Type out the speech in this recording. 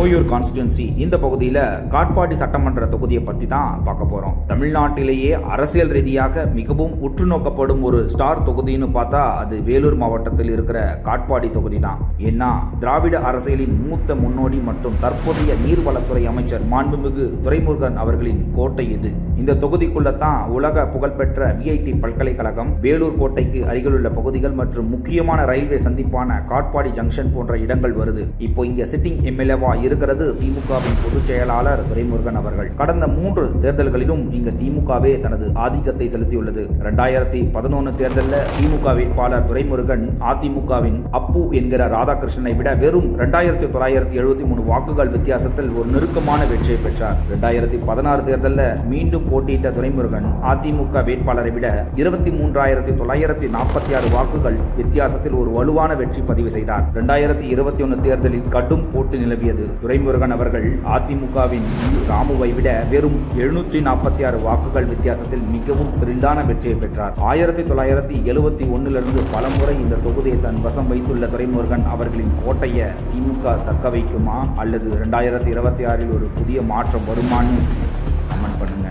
ஓயூர் constituency இந்த பகுதியில் காட்பாடி சட்டமன்ற தொகுதியை பற்றி தான் பார்க்க போகிறோம். தமிழ்நாட்டிலேயே அரசியல் ரீதியாக மிகவும் உற்று நோக்கப்படும் ஒரு ஸ்டார் தொகுதின்னு பார்த்தா அது வேலூர் மாவட்டத்தில் இருக்கிற காட்பாடி தொகுதி தான். ஏன்னா திராவிட அரசியலின் மூத்த முன்னோடி மற்றும் தற்போதைய நீர்வளத்துறை அமைச்சர் மாண்புமிகு துரைமுருகன் அவர்களின் கோட்டை இது. இந்த தொகுதிக்குள்ள தான் உலக புகழ்பெற்ற விஐடி பல்கலைக்கழகம், வேலூர் கோட்டைக்கு அருகிலுள்ள பகுதிகள் மற்றும் முக்கியமான ரயில்வே சந்திப்பான காட்பாடி ஜங்ஷன் போன்ற இடங்கள் வருது. இப்போ இங்க சிட்டிங் எம்எல்ஏவா இருக்கிறது திமுகவின் பொதுச் செயலாளர் துரைமுருகன் அவர்கள். கடந்த 3 தேர்தல்களிலும் இங்க திமுகவே தனது ஆதிக்கத்தை செலுத்தியுள்ளது. 2011 தேர்தலில் திமுக வேட்பாளர் துரைமுருகன் அதிமுகவின் அப்பு என்கிற ராதாகிருஷ்ணனை விட வெறும் 2973 வாக்குகள் வித்தியாசத்தில் ஒரு நெருக்கமான வெற்றியை பெற்றார். 2016 தேர்தலில் மீண்டும் போட்டியிட்ட துரைமுருகன் அதிமுக வேட்பாளரை விட 23,946 வாக்குகள் வித்தியாசத்தில் ஒரு வலுவான வெற்றி பதிவு செய்தார். 2021 தேர்தலில் கடும் போட்டி நிலவியது. துரைமுருகன் அவர்கள் அதிமுகவின் ராமுவை விட வெறும் 746 வாக்குகள் வித்தியாசத்தில் மிகவும் த்ரில்லான வெற்றியை பெற்றார். 1971 பலமுறை இந்த தொகுதியை தன் வசம் வைத்துள்ள துரைமுருகன் அவர்களின் கோட்டையை திமுக தக்க வைக்குமா அல்லது 2026 ஒரு புதிய மாற்றம் வருமானு கமெண்ட் பண்ணுங்க.